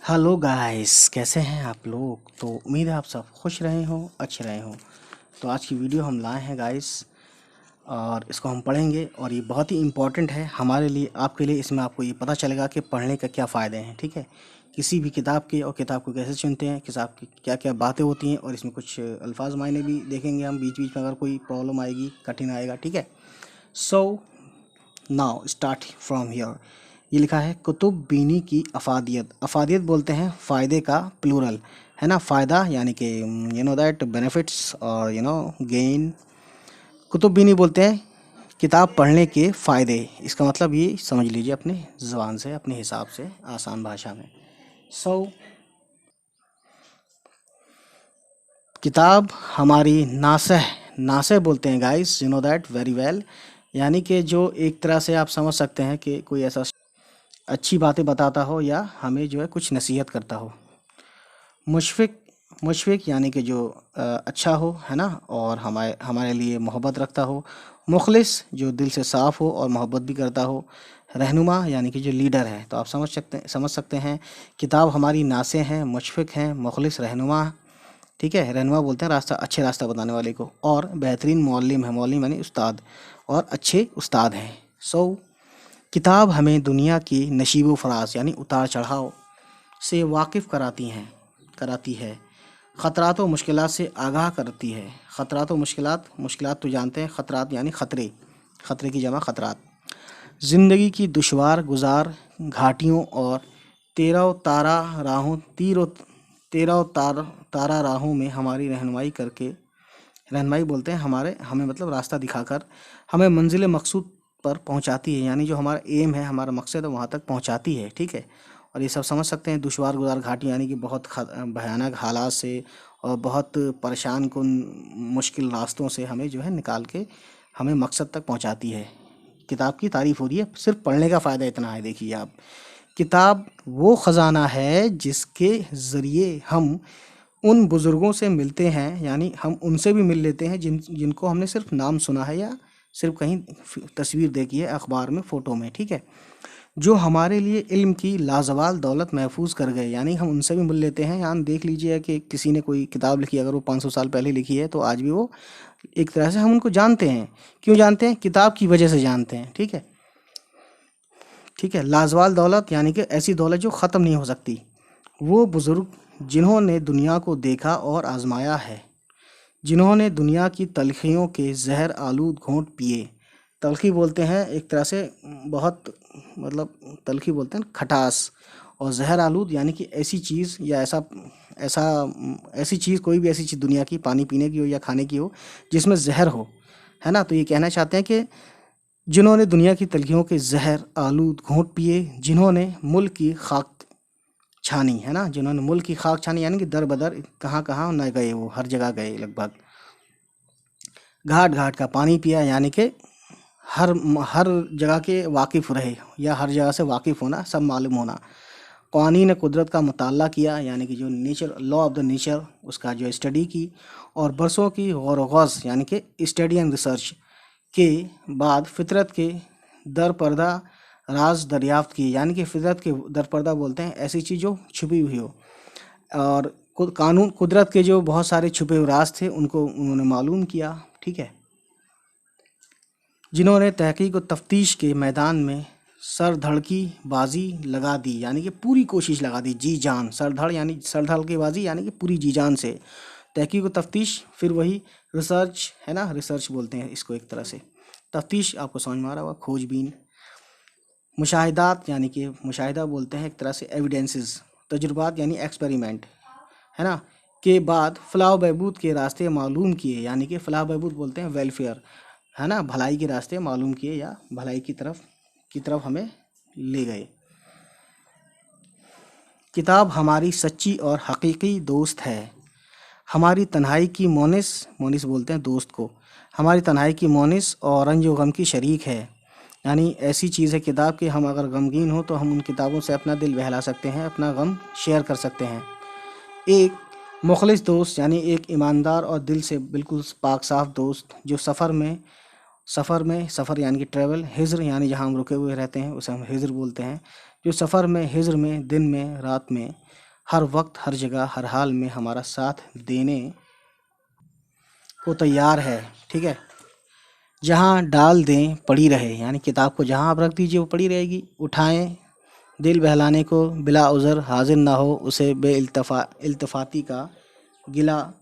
Hello guys, कैसे हैं आप लोग। तो उम्मीद है आप सब खुश रहे हो, अच्छे रहे हो। तो आज की वीडियो हम लाए हैं गाइस, और इसको हम पढ़ेंगे और ये बहुत ही इम्पोर्टेंट है हमारे लिए, आपके लिए। इसमें आपको ये पता चलेगा कि पढ़ने का क्या फ़ायदे हैं, ठीक है। किसी भी किताब के, और किताब को कैसे चुनते हैं, किताब की क्या क्या बातें होती हैं, और इसमें कुछ अल्फाज मायने भी देखेंगे हम बीच बीच में, अगर कोई प्रॉब्लम आएगी, कठिन आएगा, ठीक है। So now start from here. ये लिखा है कुतुब बीनी की अफादियत। अफादियत बोलते हैं फ़ायदे का प्लूरल, है ना। फ़ायदा यानी कि यू नो दैट बेनिफिट्स और गेन। कुतुब बीनी बोलते हैं किताब पढ़ने के फ़ायदे। इसका मतलब ये समझ लीजिए अपने ज़ुबान से, अपने हिसाब से, आसान भाषा में। सो किताब हमारी नासह, नासह बोलते हैं guys, you know that very well. यानी कि जो एक तरह से आप समझ सकते हैं कि कोई ऐसा अच्छी बातें बताता हो या हमें जो है कुछ नसीहत करता हो। मुशफ़िक़, मुशफ़िक़ यानी कि जो अच्छा हो, है ना, और हमारे हमारे लिए मोहब्बत रखता हो। मुखलिस जो दिल से साफ़ हो और मोहब्बत भी करता हो। रहनुमा यानी कि जो लीडर है। तो आप समझ सकते हैं किताब हमारी नासें हैं, मुशफ़िक़ हैं, मुखलिस, रहनुमा, ठीक है। रहनुमा बोलते हैं रास्ता, अच्छे रास्ता बताने वाले को। और बेहतरीन मौल्लिम है, मौल्लिम यानी उस्ताद, और अच्छे उस्ताद हैं। सो किताब हमें दुनिया की नशीब व फराज यानी उतार चढ़ाव से वाकिफ़ कराती है। ख़तरात व मुश्किलात से आगाह करती है। ख़तरात व मुश्किलात, मुश्किलात तो जानते हैं, ख़तरात यानी ख़तरे, ख़तरे की जमा ख़तरात। ज़िंदगी की दुश्वार गुज़ार घाटियों और तेरह तारा राहों, तेरह तारा राहों में हमारी रहनुमाई करके, रहनुमाई बोलते हैं हमें मतलब रास्ता दिखाकर हमें मंजिल मकसूद पर पहुंचाती है। यानी जो हमारा एम है, हमारा मकसद है, वहाँ तक पहुंचाती है, ठीक है। और ये सब समझ सकते हैं दुश्वार गुजार घाटी यानी कि बहुत भयानक हालात से और बहुत परेशान कुन मुश्किल रास्तों से हमें जो है निकाल के हमें मकसद तक पहुंचाती है। किताब की तारीफ़ हो रही है, सिर्फ पढ़ने का फ़ायदा इतना है। देखिए आप, किताब वो ख़जाना है जिसके ज़रिए हम उन बुज़ुर्गों से मिलते हैं, यानी हम उनसे भी मिल लेते हैं जिनको हमने सिर्फ नाम सुना है या सिर्फ कहीं तस्वीर देखी है अखबार में, फ़ोटो में, ठीक है। जो हमारे लिए इल्म की लाजवाल दौलत महफूज कर गए, यानी हम उनसे भी मिल लेते हैं। यहाँ देख लीजिए कि किसी ने कोई किताब लिखी, अगर वो 500 साल पहले लिखी है, तो आज भी वो एक तरह से हम उनको जानते हैं। क्यों जानते हैं? किताब की वजह से जानते हैं, ठीक है। ठीक है, लाजवाल दौलत यानी कि ऐसी दौलत जो ख़त्म नहीं हो सकती। वो बुज़ुर्ग जिन्होंने दुनिया को देखा और आजमाया है, जिन्होंने दुनिया की तलखियों के जहर आलूद घोंट पिए। तलखी बोलते हैं एक तरह से बहुत, मतलब तलखी बोलते हैं खटास, और जहर आलूद यानी कि ऐसी चीज़ या ऐसा ऐसा ऐसी चीज़, कोई भी ऐसी चीज़ दुनिया की, पानी पीने की हो या खाने की हो, जिसमें जहर हो, है ना। तो ये कहना चाहते हैं कि जिन्होंने दुनिया की तलखियों के जहर आलूद घोंट पिए, जिन्होंने मुल्क की खाक छानी, है ना, जिन्होंने मुल्क की खाक छानी, यानी कि दर बदर कहाँ कहाँ न गए, वो हर जगह गए लगभग। घाट घाट का पानी पिया, यानी कि हर हर जगह के वाकिफ़ रहे, या हर जगह से वाकिफ़ होना, सब मालूम होना। क़वानीन कुदरत का मुताला किया, यानी कि जो nature, law of the nature, उसका जो स्टडी की। और बरसों की गौर व गौज़ यानी कि स्टडी एंड रिसर्च के बाद फितरत के दर पर्दा राज दरियाफ्त किए, यानी कि फितरत के दर पर्दा बोलते हैं ऐसी चीज़ जो छुपी हुई हो, और कानून कुदरत के जो बहुत सारे छुपे हुए राज थे उनको उन्होंने मालूम किया, ठीक है। जिन्होंने तहकीक और तफ्तीश के मैदान में सर धड़ की बाजी लगा दी, यानी कि पूरी कोशिश लगा दी, जी जान, सर धड़ यानी सर धड़ की बाजी, यानी कि पूरी जी जान से। तहकीक और तफ्तीश, फिर वही रिसर्च, है ना, रिसर्च बोलते हैं इसको एक तरह से। तफ्तीश आपको समझ में आ रहा होगा, खोजबीन। मुशाहिदात यानी कि मुशाहिदा बोलते हैं एक तरह से एविडेंसेस। तजुर्बात यानी एक्सपेरिमेंट, है ना, के बाद फलाह बहबूद के रास्ते मालूम किए, यानी कि फलाह बहबूद बोलते हैं वेलफेयर, है ना, भलाई के रास्ते मालूम किए या भलाई की तरफ हमें ले गए। किताब हमारी सच्ची और हकीकी दोस्त है। हमारी तन्हाई की मोनिस, मोनिस बोलते हैं दोस्त को, हमारी तन्हाई की मोनिस और रंज व गम की शरीक है। यानी ऐसी चीज़ है किताब कि हम अगर गमगीन हो तो हम उन किताबों से अपना दिल बहला सकते हैं, अपना गम शेयर कर सकते हैं। एक मुखलिस दोस्त यानी एक ईमानदार और दिल से बिल्कुल पाक साफ दोस्त, जो सफ़र यानी कि ट्रैवल, हिज्र यानी जहाँ हम रुके हुए रहते हैं उसे हम हिज्र बोलते हैं, जो सफ़र में, हिज्र में, दिन में, रात में, हर वक्त, हर जगह, हर हाल में हमारा साथ देने को तैयार है। ठीक है, जहाँ डाल दें पड़ी रहे, यानी किताब को जहाँ आप रख दीजिए वो पड़ी रहेगी। उठाएं दिल बहलाने को, बिला उज़र हाजिर ना हो उसे इल्तफ़ाती का गिला,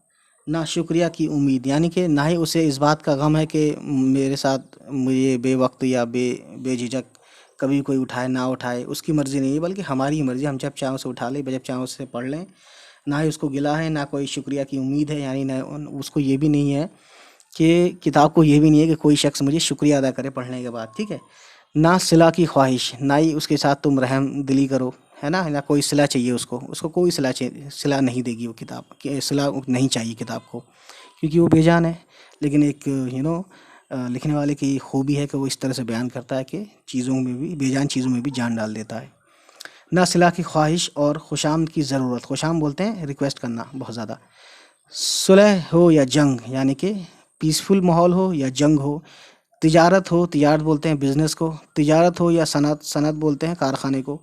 ना शुक्रिया की उम्मीद, यानी कि ना ही उसे इस बात का गम है कि मेरे साथ मुझे बेवक्त या बेझिझक कभी कोई उठाए ना उठाए, उसकी मर्ज़ी नहीं है, बल्कि हमारी मर्ज़ी, हम जब चाहें उसे उठा लें, जब चाहें उसे पढ़ लें। ना ही उसको गिला है, ना कोई शुक्रिया की उम्मीद है, यानी ना उसको ये भी नहीं है कि किताब को ये भी नहीं है कि कोई शख्स मुझे शुक्रिया अदा करे पढ़ने के बाद। ठीक है, ना सिला की ख्वाहिश, ना ही उसके साथ तुम रहम दिली करो, है ना कोई सिला चाहिए उसको, उसको कोई सिला नहीं देगी वो किताब, कि सिला नहीं चाहिए किताब को, क्योंकि वो बेजान है। लेकिन एक लिखने वाले की खूबी है कि वो इस तरह से बयान करता है कि चीज़ों में भी, बेजान चीज़ों में भी जान डाल देता है। ना सिला की ख्वाहिश और खुशामद की ज़रूरत, खुशाम बोलते हैं रिक्वेस्ट करना बहुत ज़्यादा। सुलह हो या जंग, यानी कि पीसफुल माहौल हो या जंग हो। तिजारत हो, तिजारत बोलते हैं बिज़नेस को। तिजारत हो या सनत, सनत बोलते हैं कारखाने को।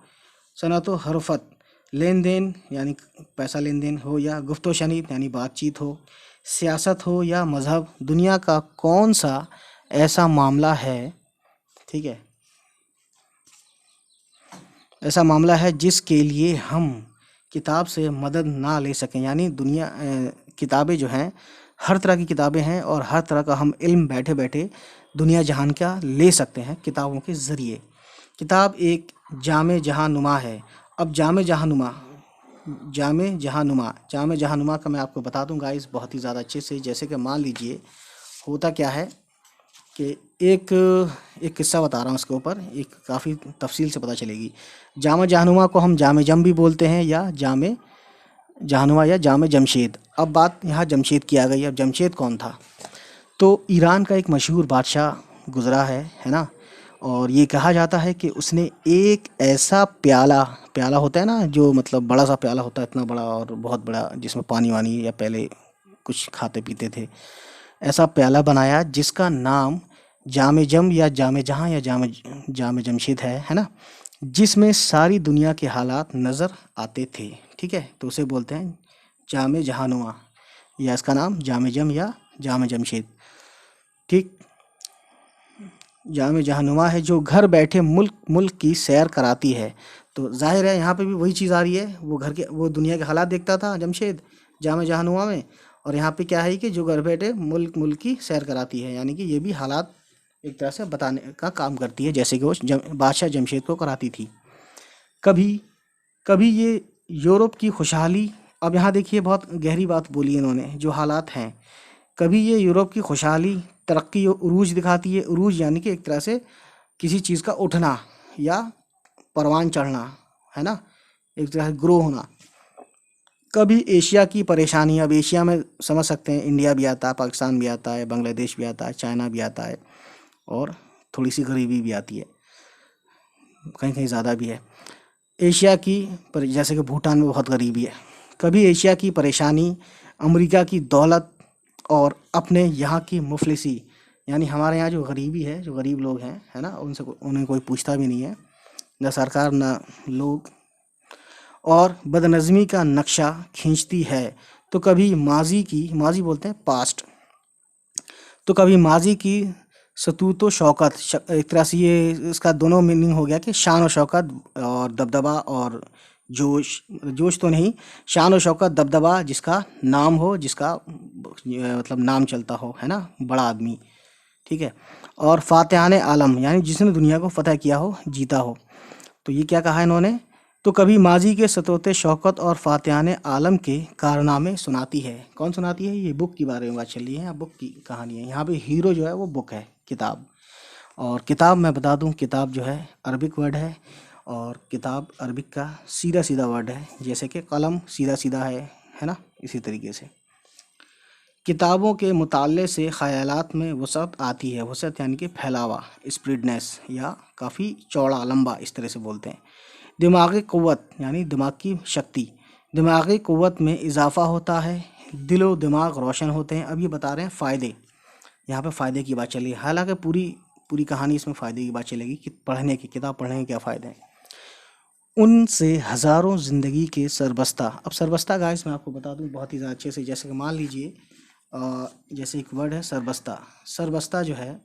सनत हो हरफत, लेन देन यानी पैसा लेन देन हो, या गुफ्तो शनीद यानी बातचीत हो। सियासत हो या मज़हब, दुनिया का कौन सा ऐसा मामला है, ठीक है, ऐसा मामला है जिसके लिए हम किताब से मदद ना ले सकें, यानी दुनिया किताबें जो हैं, हर तरह की किताबें हैं और हर तरह का हम इल्म बैठे बैठे दुनिया जहान का ले सकते हैं किताबों के ज़रिए। किताब एक जामे जहां नुमा है। अब जामे जहां नुमा का मैं आपको बता दूं गाइस बहुत ही ज़्यादा अच्छे से। जैसे कि मान लीजिए होता क्या है कि एक एक किस्सा बता रहा हूँ इसके ऊपर, एक काफ़ी तफसील से पता चलेगी। जामा जहानुमा को हम जामे जम भी बोलते हैं, या जामे जहानुमा, या जामे जमशेद। अब बात यहाँ जमशेद की आ गई। अब जमशेद कौन था? तो ईरान का एक मशहूर बादशाह गुज़रा है ना। और ये कहा जाता है कि उसने एक ऐसा प्याला, प्याला होता है ना जो मतलब बड़ा सा प्याला होता है, इतना बड़ा और बहुत बड़ा, जिसमें पानी वानी या पहले कुछ खाते पीते थे, ऐसा प्याला बनाया जिसका नाम जामे जम या जामे जहाँ या जामे जमशेद है ना, जिसमें सारी दुनिया के हालात नज़र आते थे। ठीक है, तो उसे बोलते हैं जामे जहानुमा, या इसका नाम जामे जम या जामे जमशेद। ठीक, जामे जहानुमा है जो घर बैठे मुल्क मुल्क की सैर कराती है। तो जाहिर है यहाँ पे भी वही चीज़ आ रही है, वो घर के, वो दुनिया के हालात देखता था जमशेद जामे जहानुमा में, और यहाँ पे क्या है कि जो घर बैठे मुल्क मुल्क की सैर कराती है, यानी कि ये भी हालात एक तरह से बताने का काम करती है, जैसे कि वो बादशाह जमशेद को कराती थी। कभी कभी ये यूरोप की खुशहाली, अब यहाँ देखिए बहुत गहरी बात बोली इन्होंने, जो हालात हैं, कभी ये यूरोप की खुशहाली तरक्की और उरूज दिखाती है। उरूज यानी कि एक तरह से किसी चीज़ का उठना या परवान चढ़ना, है ना, एक तरह से ग्रो होना। कभी एशिया की परेशानी, अब एशिया में समझ सकते हैं इंडिया भी आता है, पाकिस्तान भी आता है, बांग्लादेश भी आता है, चाइना भी आता है, और थोड़ी सी गरीबी भी आती है, कहीं कहीं ज़्यादा भी है। एशिया की जैसे कि भूटान में बहुत गरीबी है। कभी एशिया की परेशानी, अमेरिका की दौलत, और अपने यहाँ की मुफलिसी, यानी हमारे यहाँ जो गरीबी है, जो गरीब लोग हैं, है ना, उन्हें कोई पूछता भी नहीं है, न सरकार न लोग, और बदनज़मी का नक्शा खींचती है। तो कभी माजी बोलते हैं पास्ट, तो कभी माजी की सतूत व शौकत, एक तरह से ये इसका दोनों मीनिंग हो गया कि शान और शौकत और दबदबा और जोश, जोश तो नहीं, शान और शौकत, दबदबा, जिसका नाम हो, जिसका मतलब नाम चलता हो, है ना, बड़ा आदमी। ठीक है, और फातिहान आलम, यानी जिसने दुनिया को फतह किया हो, जीता हो। तो ये क्या कहा इन्होंने? तो कभी माजी के सतोते शौकत और फातिहान आलम के कारनामे सुनाती है। कौन सुनाती है? ये बुक के बारे में बात चल रही है, यहाँ बुक की कहानी है, यहाँ पे हीरो जो है वो बुक है, किताब। और किताब मैं बता दूं, किताब जो है अरबिक वर्ड है, और किताब अरबिक का सीधा सीधा वर्ड है, जैसे कि कलम सीधा सीधा है ना, इसी तरीके से किताबों के मुताले से ख़यालात में वसअत आती है। वसअत यानी कि फैलावा, स्प्रेडनेस, या काफ़ी चौड़ा, लंबा, इस तरह से बोलते हैं। दिमागी क़ुव्वत यानी दिमाग की शक्ति, दिमागी क़ुव्वत में इजाफ़ा होता है, दिलो दिमाग रोशन होते हैं। अब ये बता रहे हैं फ़ायदे, यहाँ पे फ़ायदे की बात चली, हालांकि पूरी पूरी कहानी इसमें फ़ायदे की बात चलेगी कि पढ़ने की, किताब पढ़ने के क्या फ़ायदे हैं। उनसे हज़ारों ज़िंदगी के सरबस्ता। अब सरबस्ता गाइस मैं आपको बता दूं बहुत ही ज़्यादा अच्छे से, जैसे कि मान लीजिए जैसे एक वर्ड है सरबस्ता। सरबस्ता जो है,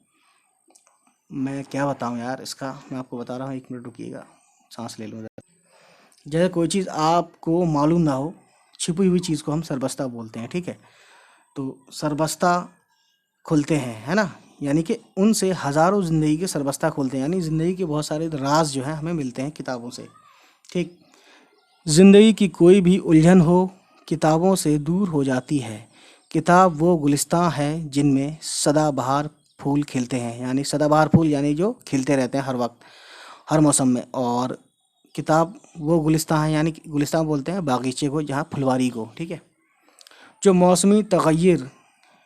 मैं क्या बताऊं यार इसका, मैं आपको बता रहा हूँ, 1 मिनट रुकिएगा, सांस ले लूँ जरा। जैसे कोई चीज़ आपको मालूम ना हो, छिपी हुई चीज़ को हम सरबस्ता बोलते हैं, ठीक है। तो सरबस्ता खुलते हैं, है ना, यानी कि उनसे हज़ारों ज़िंदगी के सरबस्ता खुलते हैं, यानी ज़िंदगी के बहुत सारे राज जो हैं हमें मिलते हैं किताबों से, ठीक। ज़िंदगी की कोई भी उलझन हो किताबों से दूर हो जाती है। किताब वो गुलिस्तां है जिनमें सदाबहार फूल खिलते हैं, यानी सदाबहार फूल यानी जो खिलते रहते हैं हर वक्त, हर मौसम में। और किताब वो गुलिस्तां है, यानी कि गुलिस्तां बोलते हैं बागीचे को, जहाँ फुलवारी को, ठीक है, जो मौसमी तगैर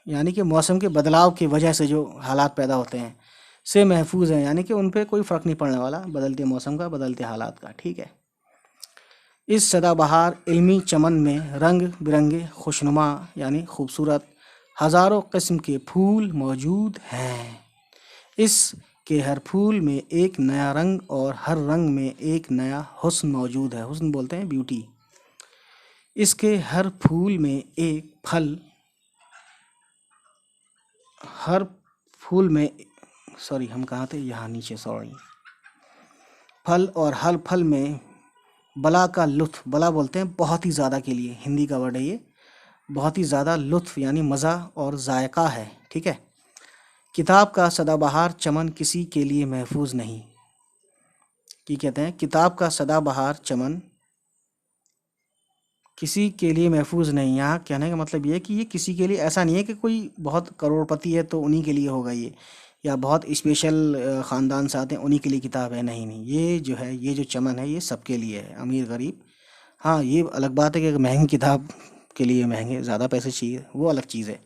यानी कि मौसम के बदलाव की वजह से जो हालात पैदा होते हैं से महफूज हैं, यानी कि उन पे कोई फ़र्क नहीं पड़ने वाला बदलते मौसम का, बदलते हालात का, ठीक है। इस सदाबहार इल्मी चमन में रंग बिरंगे खुशनुमा यानी खूबसूरत हज़ारों किस्म के फूल मौजूद हैं। इस के हर फूल में एक नया रंग और हर रंग में एक नया हुस्न मौजूद है। हुस्न बोलते हैं ब्यूटी। इसके हर फूल में एक फल, हर फूल में, सॉरी हम कहाँ थे, यहाँ नीचे, सॉरी, फल, और हर फल में बला का लुत्फ, बला बोलते हैं बहुत ही ज़्यादा के लिए, हिंदी का वर्ड है ये, बहुत ही ज़्यादा लुत्फ यानी मज़ा और जायका है, ठीक है। किताब का सदाबहार चमन किसी के लिए महफूज नहीं, कि कहते हैं किताब का सदाबहार चमन किसी के लिए महफूज नहीं। यहाँ कहने का मतलब ये है कि ये किसी के लिए ऐसा नहीं है कि कोई बहुत करोड़पति है तो उन्हीं के लिए होगा ये, या बहुत स्पेशल ख़ानदान से आते हैं उन्हीं के लिए किताब है, नहीं नहीं, ये जो है, ये जो चमन है ये सबके लिए है, अमीर गरीब। हाँ ये अलग बात है कि महंगी किताब के लिए महंगे ज़्यादा पैसे चाहिए, वो अलग चीज़ है।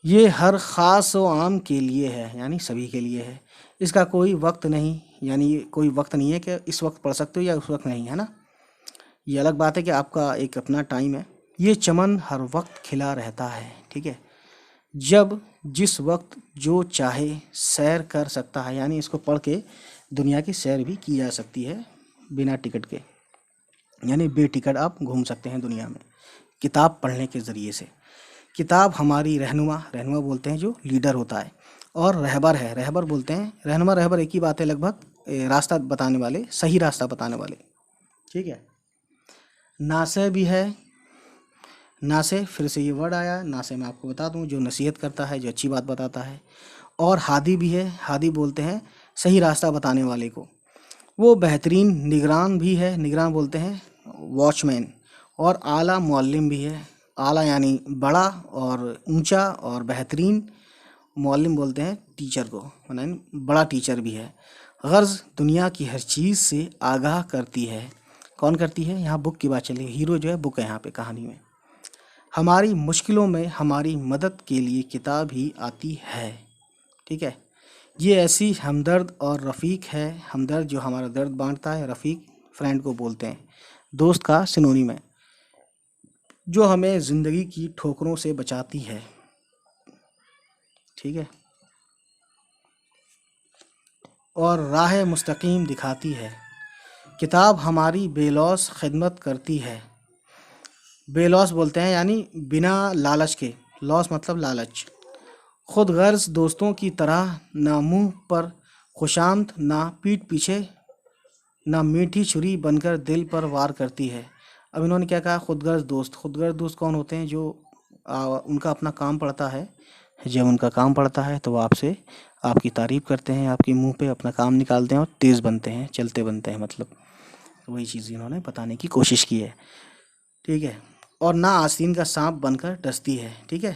ये हर ख़ास व आम के लिए है, यानी सभी के लिए है। इसका कोई वक्त नहीं, यानी ये कोई वक्त नहीं है कि इस वक्त पढ़ सकते हो या उस वक्त नहीं, है ना। ये अलग बात है कि आपका एक अपना टाइम है। ये चमन हर वक्त खिला रहता है, ठीक है, जब जिस वक्त जो चाहे सैर कर सकता है, यानी इसको पढ़ के दुनिया की सैर भी की जा सकती है बिना टिकट के, यानी बेटिकट आप घूम सकते हैं दुनिया में किताब पढ़ने के ज़रिए से। किताब हमारी रहनुमा, रहनुमा बोलते हैं जो लीडर होता है, और रहबर है, रहबर बोलते हैं, रहनुमा रहबर एक ही बात है लगभग, रास्ता बताने वाले, सही रास्ता बताने वाले, ठीक है। नासे भी है, नासे फिर से ये वर्ड आया, नासे मैं आपको बता दूं जो नसीहत करता है, जो अच्छी बात बताता है। और हादी भी है, हादी बोलते हैं सही रास्ता बताने वाले को। वो बेहतरीन निगरान भी है, निगरान बोलते हैं वॉचमैन। और आला मुअल्लिम भी है, आला यानी बड़ा और ऊंचा, और बेहतरीन मुअल्लिम बोलते हैं टीचर को, यानी बड़ा टीचर भी है। गर्ज दुनिया की हर चीज़ से आगाह करती है। कौन करती है, यहाँ बुक की बात चली, हीरो जो है बुक है यहाँ पे कहानी में। हमारी मुश्किलों में हमारी मदद के लिए किताब ही आती है, ठीक है। ये ऐसी हमदर्द और रफ़ीक है, हमदर्द जो हमारा दर्द बांटता है, रफ़ीक फ्रेंड को बोलते हैं, दोस्त का सिनोनिम है, जो हमें ज़िंदगी की ठोकरों से बचाती है, ठीक है, और राह मुस्तकीम दिखाती है। किताब हमारी बेलौस खिदमत करती है। बेलौस बोलते हैं यानी बिना लालच के, लॉस मतलब लालच। खुद गर्ज दोस्तों की तरह, ना मुंह पर खुशामद, ना पीठ पीछे, ना मीठी छुरी बनकर दिल पर वार करती है। अब इन्होंने क्या कहा, खुदगर्ज दोस्त, खुदगर्ज दोस्त कौन होते हैं, जो उनका अपना काम पड़ता है, जब उनका काम पड़ता है तो वो आपसे आपकी तारीफ़ करते हैं, आपके मुंह पे अपना काम निकालते हैं और तेज़ बनते हैं, चलते बनते हैं, मतलब वही चीज़ इन्होंने बताने की कोशिश की है, ठीक है। और ना आस्तीन का सांप बनकर डसती है, ठीक है,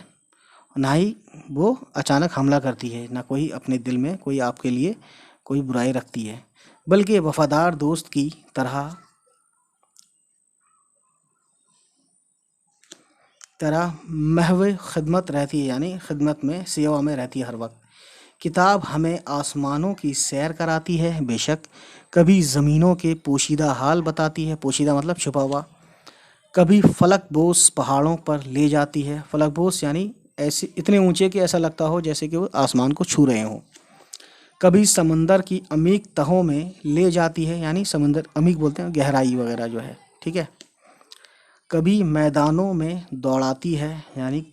ना ही वो अचानक हमला करती है, ना कोई अपने दिल में कोई आपके लिए कोई बुराई रखती है, बल्कि वफादार दोस्त की तरह महव खिदमत रहती है, यानी खिदमत में, सेवा में रहती है हर वक्त। किताब हमें आसमानों की सैर कराती है बेशक, कभी ज़मीनों के पोशीदा हाल बताती है, पोशीदा मतलब छुपा हुआ, कभी फलक बोस पहाड़ों पर ले जाती है, फलक बोस यानी ऐसे इतने ऊंचे कि ऐसा लगता हो जैसे कि वो आसमान को छू रहे हों, कभी समंदर की अमीक तहों में ले जाती है, यानी समंदर अमीक बोलते हैं गहराई वगैरह जो है, ठीक है। कभी मैदानों में दौड़ाती है, यानी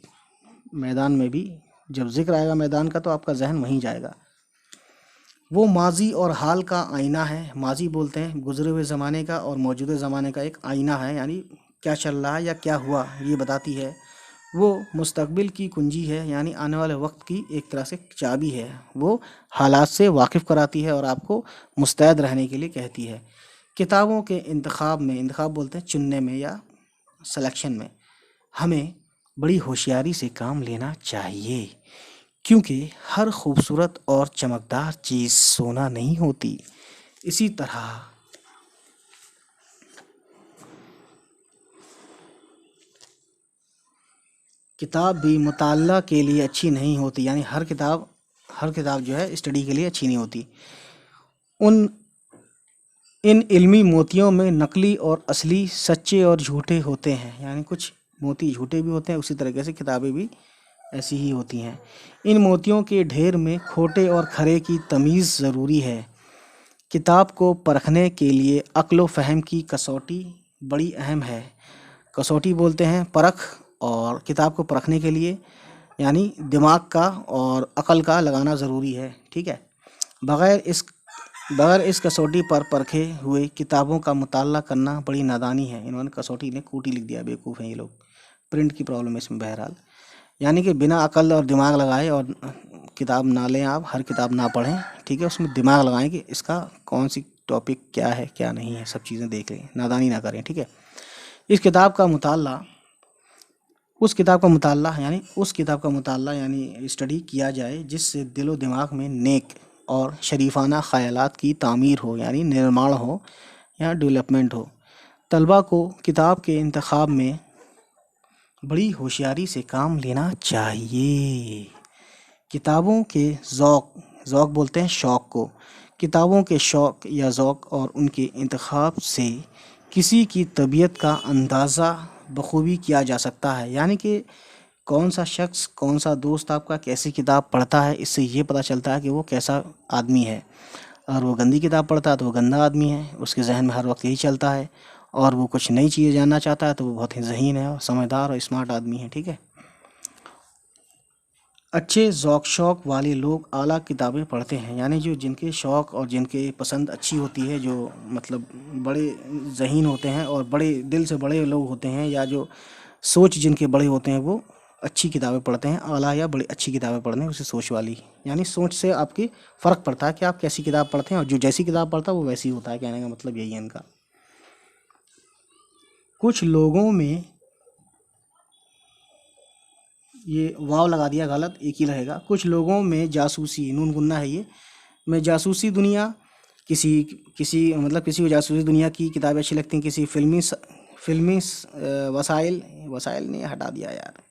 मैदान में भी जब जिक्र आएगा मैदान का तो आपका जहन वहीं जाएगा। वो माजी और हाल का आईना है। माजी बोलते हैं गुजरे हुए ज़माने का और मौजूदा ज़माने का एक आईना है, यानी क्या चल रहा है या क्या हुआ ये बताती है। वो मुस्तकबिल की कुंजी है, यानी आने वाले वक्त की एक तरह से चाबी है। वो हालात से वाकिफ़ कराती है और आपको मुस्तैद रहने के लिए कहती है। किताबों के इंतखाब में, इंतखाब बोलते हैं चुनने में या सिलेक्शन में, हमें बड़ी होशियारी से काम लेना चाहिए, क्योंकि हर खूबसूरत और चमकदार चीज़ सोना नहीं होती। इसी तरह किताब भी मुताल्ला के लिए अच्छी नहीं होती, यानी हर किताब जो है स्टडी के लिए अच्छी नहीं होती। उन इन इल्मी मोतियों में नकली और असली, सच्चे और झूठे होते हैं, यानी कुछ मोती झूठे भी होते हैं, उसी तरीके से किताबें भी ऐसी ही होती हैं। इन मोतियों के ढेर में खोटे और खरे की तमीज़ ज़रूरी है। किताब को परखने के लिए अक्ल व फ़हम की कसौटी बड़ी अहम है। कसौटी बोलते हैं परख, और किताब को परखने के लिए यानी दिमाग का और अकल का लगाना ज़रूरी है, ठीक है। बग़ैर इस बग़ैर इस कसौटी पर परखे हुए किताबों का मुताला करना बड़ी नादानी है। इन्होंने कसौटी ने कूटी लिख दिया, बेवकूफ़ हैं ये लोग। प्रिंट की प्रॉब्लम है इसमें बहरहाल, यानी कि बिना अकल और दिमाग लगाए और किताब ना लें, आप हर किताब ना पढ़ें, ठीक है। उसमें दिमाग लगाएं कि इसका कौन सी टॉपिक क्या है क्या नहीं है, सब चीज़ें देख लें, नादानी ना करें, ठीक है। इस किताब का मुताला उस किताब का मुताला यानी स्टडी किया जाए जिससे दिलो दिमाग में नेक और शरीफाना ख़यालात की तामीर हो, यानी निर्माण हो या डेवलपमेंट हो। तलबा को किताब के इंतखाब में बड़ी होशियारी से काम लेना चाहिए। किताबों के ज़ौक़ बोलते हैं शौक़ को। किताबों के शौक़ या ज़ौक़ और उनके इंतखाब से किसी की तबीयत का अंदाज़ा बखूबी किया जा सकता है, यानी कि कौन सा शख्स, कौन सा दोस्त आपका कैसी किताब पढ़ता है, इससे ये पता चलता है कि वो कैसा आदमी है। और वो गंदी किताब पढ़ता है तो वो गंदा आदमी है, उसके जहन में हर वक्त यही चलता है। और वो कुछ नई चीज़ें जानना चाहता है तो वो बहुत ही ज़हीन है और समझदार और स्मार्ट आदमी है, ठीक है। अच्छे ज़ौक़ शौक़ वाले लोग आला किताबें पढ़ते हैं, यानी जो जिनके शौक़ और जिनके पसंद अच्छी होती है, जो मतलब बड़े ज़हीन होते हैं और बड़े दिल से बड़े लोग होते हैं, या जो सोच जिनके बड़े होते हैं, वो अच्छी किताबें पढ़ते हैं। आला या बड़ी अच्छी किताबें पढ़ते हैं, उसे सोच वाली, यानी सोच से आपकी फ़र्क पड़ता है कि आप कैसी किताब पढ़ते हैं, और जो जैसी किताब पढ़ता है वो वैसी होता है, कहने का मतलब यही है इनका। कुछ लोगों में ये वाव लगा दिया गलत, एक ही रहेगा। कुछ लोगों में जासूसी, नून गुन्ना है ये, में जासूसी दुनिया किसी किसी मतलब किसी को जासूसी दुनिया की किताबें अच्छी लगती हैं, किसी वसाइल वसाइल नहीं, हटा दिया यार,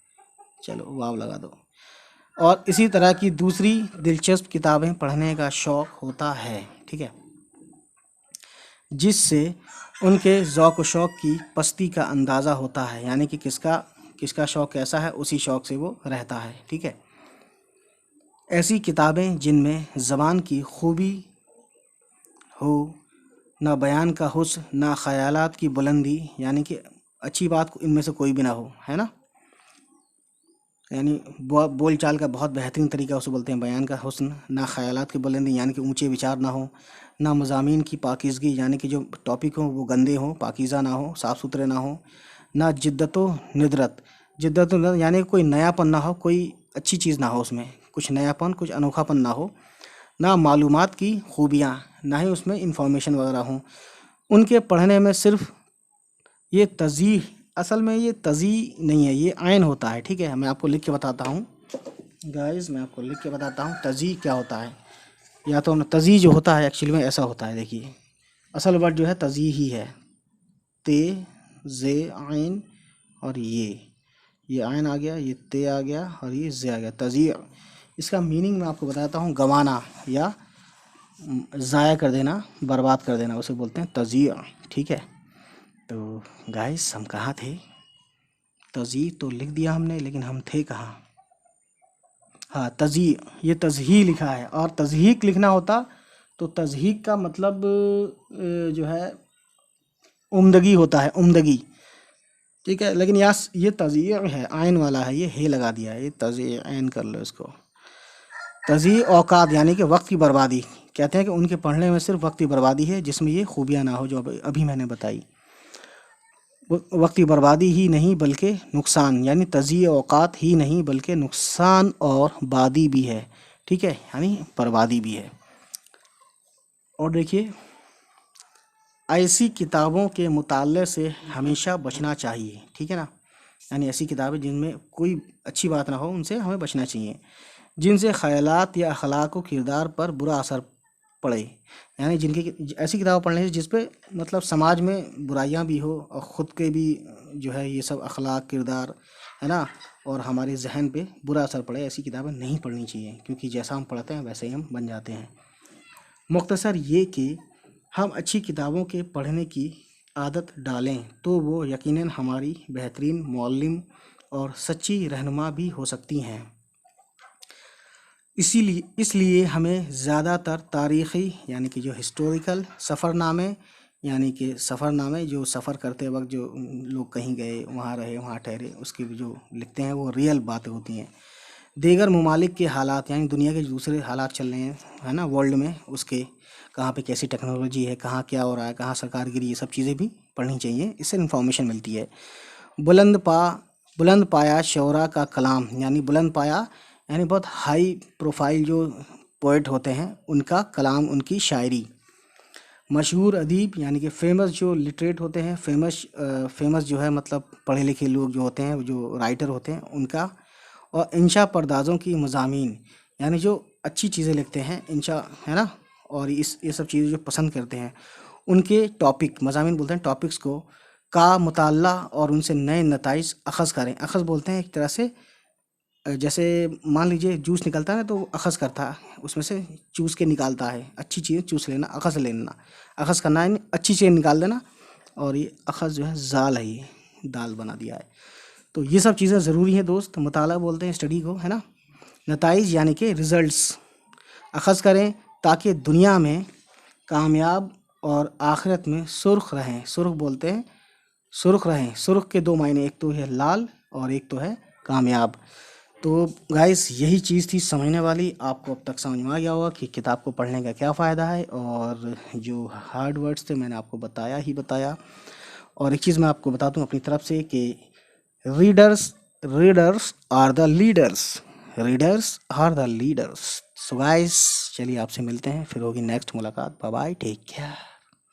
चलो वाव लगा दो। और इसी तरह की दूसरी दिलचस्प किताबें पढ़ने का शौक़ होता है, ठीक है, जिससे उनके ज़ौक़ व शौक़ की पस्ती का अंदाज़ा होता है, यानी कि किसका शौक़ कैसा है उसी शौक़ से वो रहता है, ठीक है। ऐसी किताबें जिनमें ज़बान की खूबी हो, ना बयान का हुस्न, ना ख़यालात की बुलंदी, यानी कि अच्छी बात इनमें से कोई भी ना हो, है ना, यानी बोल चाल का बहुत बेहतरीन तरीका उसे बोलते हैं बयान का हुस्न, ना ख़यालात की बुलंदी, यानी कि ऊंचे विचार ना हो, ना मज़ामीन की पाकीज़गी, यानी कि जो टॉपिक हो वो गंदे हों, पाकीज़ा ना हो, साफ़ सुथरे ना हो, ना जिद्दत यानी कि कोई नयापन ना हो, कोई अच्छी चीज़ ना हो उसमें, कुछ नयापन कुछ अनोखापन ना हो, ना मालूमात की खूबियाँ, ना ही उसमें इंफॉर्मेशन वगैरह हों। उनके पढ़ने में सिर्फ ये तज़ीह, असल में ये तज़ीह नहीं है, ये आयन होता है, ठीक है। मैं आपको लिख के बताता हूँ गाइस, मैं आपको लिख के बताता हूँ तज़ीह क्या होता है। या तो तज़ीह जो होता है एक्चुअली में ऐसा होता है, देखिए असल वर्ड जो है तज़ीह ही है, ते जे आइन, और ये आयन आ गया, ये ते आ गया और ये जे आ गया, तज़ीह। इसका मीनिंग मैं आपको बताता हूँ, गंवाना या ज़ाया कर देना, बर्बाद कर देना, उसे बोलते हैं तज़ीह, ठीक है। तो गाइस हम कहाँ थे, तज़ीह तो लिख दिया हमने, लेकिन हम थे कहाँ, हाँ, तज़ी, ये तज़ही लिखा है, और तज़हीक लिखना होता तो तज़हीक का मतलब जो है उम्दगी होता है, उम्दगी। ठीक है, लेकिन यहाँ ये तज़य्य है, आयन वाला है, ये हे लगा दिया है, ये तज़य्य, ऐन कर लो इसको। तज़ी औकात यानी कि वक्त की बर्बादी, कहते हैं कि उनके पढ़ने में सिर्फ वक्त की बर्बादी है जिसमें ये खूबियाँ ना हो जो अभी मैंने बताई। वक्त की बर्बादी ही नहीं बल्कि नुकसान, यानी तज़ी औकात ही नहीं बल्कि नुकसान और बादी भी है। ठीक है, यानी बर्बादी भी है। और देखिए, ऐसी किताबों के मुताले से हमेशा बचना चाहिए। ठीक है ना, यानी ऐसी किताबें जिनमें कोई अच्छी बात ना हो, उनसे हमें बचना चाहिए। जिनसे ख़यालात या अखलाक व किरदार पर बुरा असर पड़े, यानी जिनकी ऐसी किताब पढ़ने से जिस पे मतलब समाज में बुराइयां भी हो और ख़ुद के भी जो है ये सब अखलाक किरदार है ना, और हमारे जहन पे बुरा असर पड़े, ऐसी किताबें नहीं पढ़नी चाहिए, क्योंकि जैसा हम पढ़ते हैं वैसे ही हम बन जाते हैं। मुख्तसर ये कि हम अच्छी किताबों के पढ़ने की आदत डालें तो वो यकीनन हमारी बेहतरीन मौल्लिम और सच्ची रहनुमा भी हो सकती हैं। इसीलिए इसलिए हमें ज़्यादातर तारीख़ी यानी कि जो हिस्टोरिकल सफ़रनामे, यानी कि सफ़रनामे जो सफ़र करते वक्त जो लोग कहीं गए, वहाँ रहे, वहाँ ठहरे, उसके जो लिखते हैं वो रियल बातें होती हैं। दीगर ममालिक के हालात, यानी दुनिया के जो दूसरे हालात चल रहे हैं है ना वर्ल्ड में, उसके कहाँ पे कैसी टेक्नोलॉजी है, कहाँ क्या हो रहा है, कहाँ सरकार गिरी, ये सब चीज़ें भी पढ़नी चाहिए, इससे इन्फॉर्मेशन मिलती है। बुलंद पा बुलंद पाया शौरा का कलाम, यानी बुलंद पाया यानी बहुत हाई प्रोफाइल जो पोइट होते हैं उनका कलाम, उनकी शायरी। मशहूर अदीब यानी कि फेमस जो लिटरेट होते हैं, फेमस जो है मतलब पढ़े लिखे लोग जो होते हैं, जो राइटर होते हैं उनका। और इंशा परदाज़ों की मज़ामीन, यानी जो अच्छी चीज़ें लिखते हैं, इंशा है ना, और ये सब चीज़ें जो पसंद करते हैं उनके टॉपिक, मज़ामीन बोलते हैं टॉपिक्स को, का मुताला और उनसे नए नताइज अख़ज़ करें। अख़ज़ बोलते हैं एक तरह से जैसे मान लीजिए जूस निकलता है ना, तो वो अख़ज़ करता है, उसमें से चूस के निकालता है, अच्छी चीज़ चूस लेना, अख़ज़ लेना, अख़ज़ करना है, अच्छी चीज़ निकाल देना। और ये अख़ज़ जो है ज़ाल है, ये दाल बना दिया है। तो ये सब चीज़ें ज़रूरी हैं दोस्त, मुताला बोलते हैं स्टडी को, है ना। नताइज यानी कि रिज़ल्ट्स अख़ज़ करें ताकि दुनिया में कामयाब और आखिरत में सुर्ख रहें। सुर्ख बोलते हैं, सुर्ख रहें। सुर्ख के दो मायने, एक तो है लाल और एक तो है कामयाब। तो गाइस यही चीज़ थी समझने वाली। आपको अब तक समझ में आ गया होगा कि किताब को पढ़ने का क्या फ़ायदा है, और जो हार्ड वर्ड्स थे मैंने आपको बताया ही बताया। और एक चीज़ मैं आपको बता दूं अपनी तरफ से कि readers readers are the leaders, readers are the leaders. So guys चलिए आपसे मिलते हैं, फिर होगी नेक्स्ट मुलाकात। Bye bye, take care.